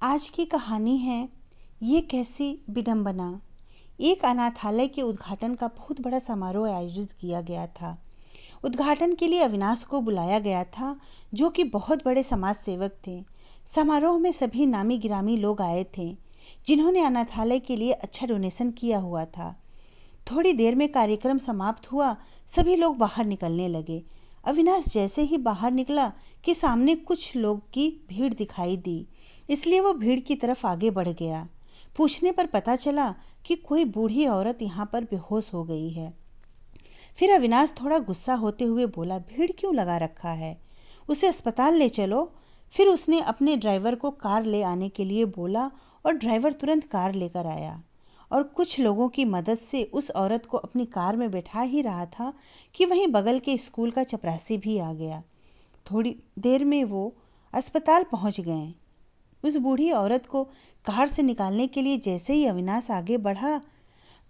आज की कहानी है ये कैसी विडंबना। एक अनाथालय के उद्घाटन का बहुत बड़ा समारोह आयोजित किया गया था। उद्घाटन के लिए अविनाश को बुलाया गया था, जो कि बहुत बड़े समाज सेवक थे। समारोह में सभी नामी गिरामी लोग आए थे, जिन्होंने अनाथालय के लिए अच्छा डोनेशन किया हुआ था। थोड़ी देर में कार्यक्रम समाप्त हुआ, सभी लोग बाहर निकलने लगे। अविनाश जैसे ही बाहर निकला कि सामने कुछ लोग की भीड़ दिखाई दी, इसलिए वो भीड़ की तरफ आगे बढ़ गया। पूछने पर पता चला कि कोई बूढ़ी औरत यहाँ पर बेहोश हो गई है। फिर अविनाश थोड़ा गुस्सा होते हुए बोला, भीड़ क्यों लगा रखा है, उसे अस्पताल ले चलो। फिर उसने अपने ड्राइवर को कार ले आने के लिए बोला और ड्राइवर तुरंत कार लेकर आया और कुछ लोगों की मदद से उस औरत को अपनी कार में बैठा ही रहा था कि वहीं बगल के स्कूल का चपरासी भी आ गया। थोड़ी देर में वो अस्पताल पहुंच गए। उस बूढ़ी औरत को कार से निकालने के लिए जैसे ही अविनाश आगे बढ़ा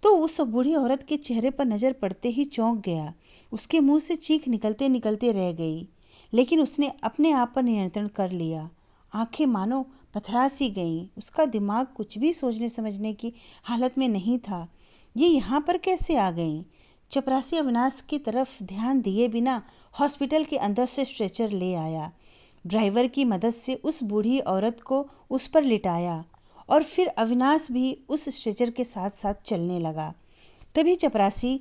तो उस बूढ़ी औरत के चेहरे पर नजर पड़ते ही चौंक गया। उसके मुंह से चीख निकलते निकलते रह गई, लेकिन उसने अपने आप पर नियंत्रण कर लिया। आंखें मानो पथरा सी गईं। उसका दिमाग कुछ भी सोचने समझने की हालत में नहीं था। ये यहाँ पर कैसे आ गईं? चपरासी अविनाश की तरफ ध्यान दिए बिना हॉस्पिटल के अंदर से स्ट्रेचर ले आया। ड्राइवर की मदद से उस बूढ़ी औरत को उस पर लिटाया और फिर अविनाश भी उस स्ट्रेचर के साथ साथ चलने लगा। तभी चपरासी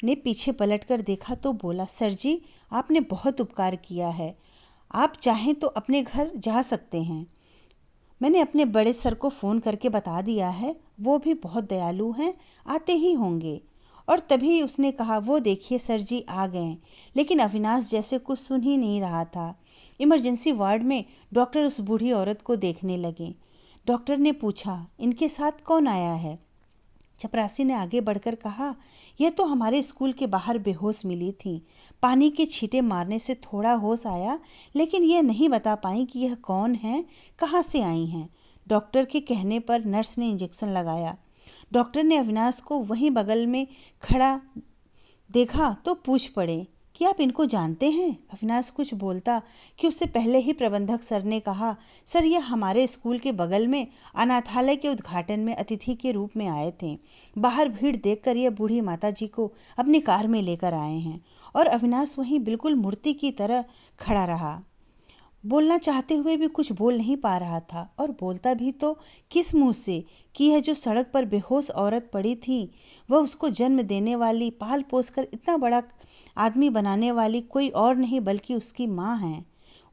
ने पीछे पलटकर देखा तो बोला, सर जी, आपने बहुत उपकार किया है। आप चाहें तो अपने घर जा सकते हैं। मैंने अपने बड़े सर को फ़ोन करके बता दिया है, वो भी बहुत दयालु हैं, आते ही होंगे। और तभी उसने कहा, वो देखिए सर जी आ गए। लेकिन अविनाश जैसे कुछ सुन ही नहीं रहा था। इमरजेंसी वार्ड में डॉक्टर उस बूढ़ी औरत को देखने लगे। डॉक्टर ने पूछा, इनके साथ कौन आया है? चपरासी ने आगे बढ़कर कहा, यह तो हमारे स्कूल के बाहर बेहोश मिली थी। पानी के छींटे मारने से थोड़ा होश आया, लेकिन यह नहीं बता पाई कि यह कौन है, कहाँ से आई हैं। डॉक्टर के कहने पर नर्स ने इंजेक्शन लगाया। डॉक्टर ने अविनाश को वहीं बगल में खड़ा देखा तो पूछ पड़े कि आप इनको जानते हैं? अविनाश कुछ बोलता कि उससे पहले ही प्रबंधक सर ने कहा, सर यह हमारे स्कूल के बगल में अनाथालय के उद्घाटन में अतिथि के रूप में आए थे। बाहर भीड़ देखकर यह बूढ़ी माता जी को अपनी कार में लेकर आए हैं। और अविनाश वहीं बिल्कुल मूर्ति की तरह खड़ा रहा। बोलना चाहते हुए भी कुछ बोल नहीं पा रहा था, और बोलता भी तो किस मुंह से कि यह जो सड़क पर बेहोश औरत पड़ी थी, वह उसको जन्म देने वाली, पाल पोस कर इतना बड़ा आदमी बनाने वाली कोई और नहीं बल्कि उसकी माँ है।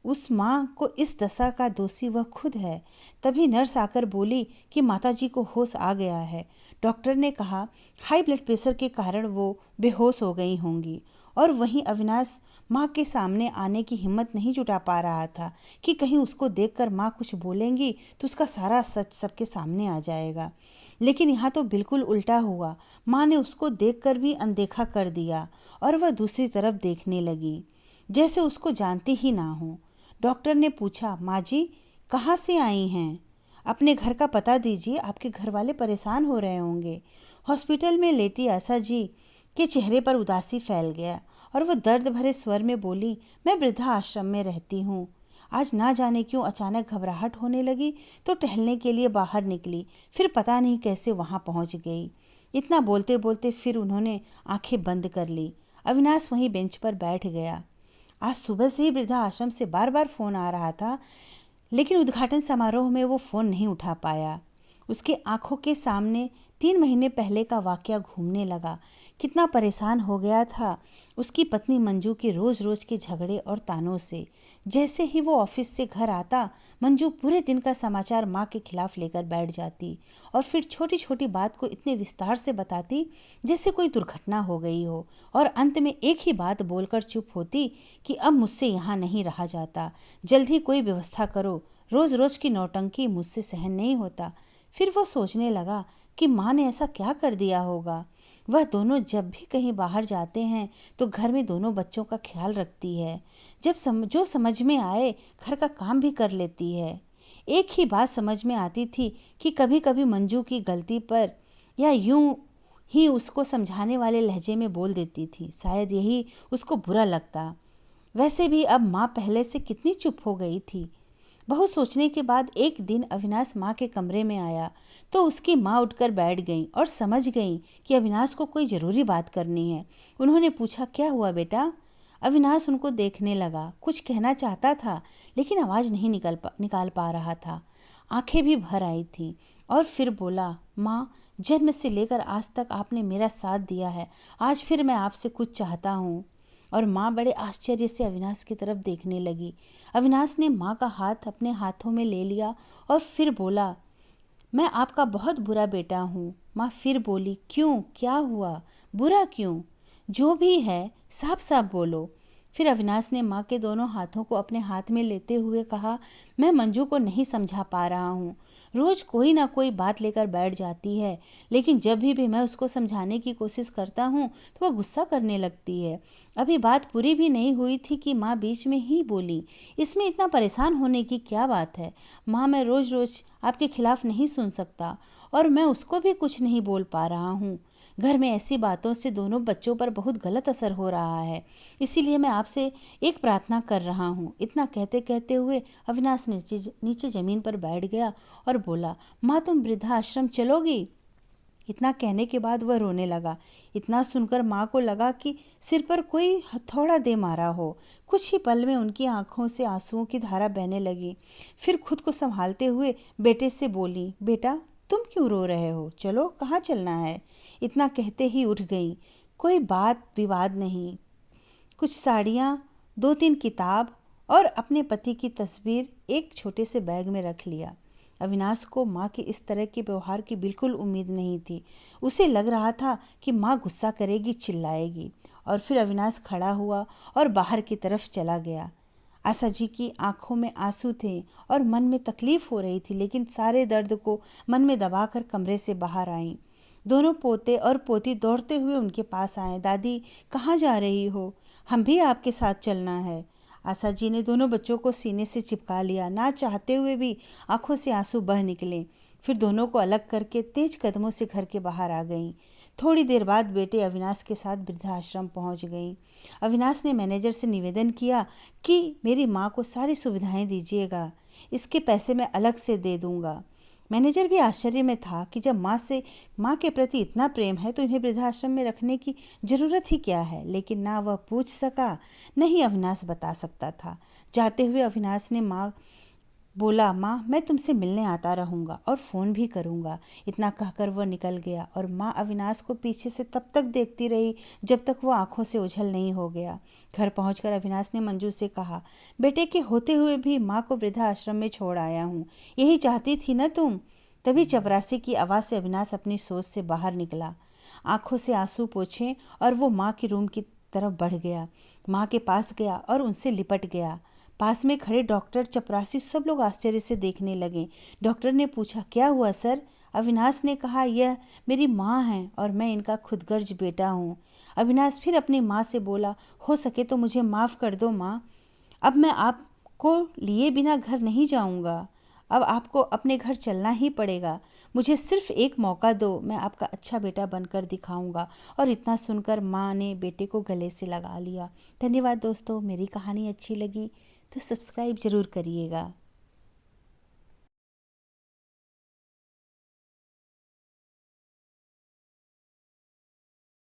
उस माँ को इस दशा का दोषी वह खुद है। तभी नर्स आकर बोली कि माताजी को होश आ गया है। डॉक्टर ने कहा, हाई ब्लड प्रेशर के कारण वो बेहोश हो गई होंगी। और वहीं अविनाश माँ के सामने आने की हिम्मत नहीं जुटा पा रहा था कि कहीं उसको देखकर माँ कुछ बोलेंगी तो उसका सारा सच सबके सामने आ जाएगा। लेकिन यहाँ तो बिल्कुल उल्टा हुआ। माँ ने उसको देखकर भी अनदेखा कर दिया और वह दूसरी तरफ देखने लगी, जैसे उसको जानती ही ना हो। डॉक्टर ने पूछा, माँ जी कहाँ से आई हैं? अपने घर का पता दीजिए, आपके घर वाले परेशान हो रहे होंगे। हॉस्पिटल में लेटी आशा जी के चेहरे पर उदासी फैल गया और वो दर्द भरे स्वर में बोली, मैं वृद्धा आश्रम में रहती हूँ। आज ना जाने क्यों अचानक घबराहट होने लगी तो टहलने के लिए बाहर निकली, फिर पता नहीं कैसे वहाँ पहुँच गई। इतना बोलते बोलते फिर उन्होंने आंखें बंद कर ली। अविनाश वहीं बेंच पर बैठ गया। आज सुबह से ही वृद्धा आश्रम से बार बार फ़ोन आ रहा था, लेकिन उद्घाटन समारोह में वो फ़ोन नहीं उठा पाया। उसके आंखों के सामने 3 महीने पहले का वाकया घूमने लगा। कितना परेशान हो गया था उसकी पत्नी मंजू के रोज़ रोज़ के झगड़े और तानों से। जैसे ही वो ऑफिस से घर आता, मंजू पूरे दिन का समाचार माँ के खिलाफ लेकर बैठ जाती और फिर छोटी छोटी बात को इतने विस्तार से बताती जैसे कोई दुर्घटना हो गई हो, और अंत में एक ही बात बोलकर चुप होती कि अब मुझसे यहाँ नहीं रहा जाता, जल्द ही कोई व्यवस्था करो, रोज़ रोज़ की नौटंकी मुझसे सहन नहीं होता। फिर वो सोचने लगा कि माँ ने ऐसा क्या कर दिया होगा। वह दोनों जब भी कहीं बाहर जाते हैं तो घर में दोनों बच्चों का ख्याल रखती है। जो समझ में आए घर का काम भी कर लेती है। एक ही बात समझ में आती थी कि कभी कभी मंजू की गलती पर या यूं ही उसको समझाने वाले लहजे में बोल देती थी, शायद यही उसको बुरा लगता। वैसे भी अब माँ पहले से कितनी चुप हो गई थी। बहुत सोचने के बाद एक दिन अविनाश माँ के कमरे में आया तो उसकी माँ उठकर बैठ गई और समझ गई कि अविनाश को कोई ज़रूरी बात करनी है। उन्होंने पूछा, क्या हुआ बेटा? अविनाश उनको देखने लगा, कुछ कहना चाहता था लेकिन आवाज़ नहीं निकाल पा रहा था। आंखें भी भर आई थीं और फिर बोला, माँ, जन्म से लेकर आज तक आपने मेरा साथ दिया है, आज फिर मैं आपसे कुछ चाहता हूँ। और माँ बड़े आश्चर्य से अविनाश की तरफ देखने लगी। अविनाश ने माँ का हाथ अपने हाथों में ले लिया और फिर बोला, मैं आपका बहुत बुरा बेटा हूँ। माँ फिर बोली, क्यों, क्या हुआ, बुरा क्यों? जो भी है साफ साफ बोलो। फिर अविनाश ने माँ के दोनों हाथों को अपने हाथ में लेते हुए कहा, मैं मंजू को नहीं समझा पा रहा हूँ। रोज कोई ना कोई बात लेकर बैठ जाती है, लेकिन जब भी मैं उसको समझाने की कोशिश करता हूँ तो वह गुस्सा करने लगती है। अभी बात पूरी भी नहीं हुई थी कि माँ बीच में ही बोली, इसमें इतना परेशान होने की क्या बात है? माँ, मैं रोज रोज आपके खिलाफ नहीं सुन सकता और मैं उसको भी कुछ नहीं बोल पा रहा हूँ। घर में ऐसी बातों से दोनों बच्चों पर बहुत गलत असर हो रहा है, इसीलिए मैं आपसे एक प्रार्थना कर रहा हूँ। इतना कहते कहते हुए अविनाश नीचे ज़मीन पर बैठ गया और बोला, माँ, तुम वृद्धाश्रम चलोगी? इतना कहने के बाद वह रोने लगा। इतना सुनकर माँ को लगा कि सिर पर कोई हथौड़ा दे मारा हो। कुछ ही पल में उनकी आंखों से आंसुओं की धारा बहने लगी। फिर खुद को संभालते हुए बेटे से बोली, बेटा, तुम क्यों रो रहे हो? चलो, कहाँ चलना है? इतना कहते ही उठ गई। कोई बात विवाद नहीं, कुछ साड़ियाँ, 2-3 किताब और अपने पति की तस्वीर एक छोटे से बैग में रख लिया। अविनाश को माँ के इस तरह के व्यवहार की बिल्कुल उम्मीद नहीं थी। उसे लग रहा था कि माँ गुस्सा करेगी, चिल्लाएगी। और फिर अविनाश खड़ा हुआ और बाहर की तरफ चला गया। आशा जी की आंखों में आंसू थे और मन में तकलीफ हो रही थी, लेकिन सारे दर्द को मन में दबाकर कमरे से बाहर आईं। दोनों पोते और पोती दौड़ते हुए उनके पास आए। दादी, कहाँ जा रही हो? हम भी आपके साथ चलना है। आशा जी ने दोनों बच्चों को सीने से चिपका लिया। ना चाहते हुए भी आंखों से आंसू बह निकले। फिर दोनों को अलग करके तेज कदमों से घर के बाहर आ गईं। थोड़ी देर बाद बेटे अविनाश के साथ वृद्धाश्रम पहुंच गईं। अविनाश ने मैनेजर से निवेदन किया कि मेरी माँ को सारी सुविधाएं दीजिएगा, इसके पैसे मैं अलग से दे दूंगा। मैनेजर भी आश्चर्य में था कि जब माँ के प्रति इतना प्रेम है तो इन्हें वृद्धाश्रम में रखने की ज़रूरत ही क्या है। लेकिन ना वह पूछ सका, न ही अविनाश बता सकता था। जाते हुए अविनाश ने बोला, माँ, मैं तुमसे मिलने आता रहूँगा और फ़ोन भी करूँगा। इतना कहकर वह निकल गया और माँ अविनाश को पीछे से तब तक देखती रही जब तक वो आंखों से ओझल नहीं हो गया। घर पहुंचकर अविनाश ने मंजू से कहा, बेटे के होते हुए भी माँ को वृद्धाश्रम में छोड़ आया हूँ, यही चाहती थी ना तुम? तभी चपरासी की आवाज़ से अविनाश अपनी सोच से बाहर निकला। आंखों से आंसू पोंछे और वो माँ के रूम की तरफ बढ़ गया। माँ के पास गया और उनसे लिपट गया। पास में खड़े डॉक्टर, चपरासी, सब लोग आश्चर्य से देखने लगे। डॉक्टर ने पूछा, क्या हुआ सर? अविनाश ने कहा, यह मेरी माँ है और मैं इनका खुदगर्ज बेटा हूँ। अविनाश फिर अपनी माँ से बोला, हो सके तो मुझे माफ़ कर दो माँ, अब मैं आपको लिए बिना घर नहीं जाऊँगा। अब आपको अपने घर चलना ही पड़ेगा। मुझे सिर्फ एक मौका दो, मैं आपका अच्छा बेटा बनकर दिखाऊंगा। और इतना सुनकर माँ ने बेटे को गले से लगा लिया। धन्यवाद दोस्तों, मेरी कहानी अच्छी लगी तो सब्सक्राइब ज़रूर करिएगा।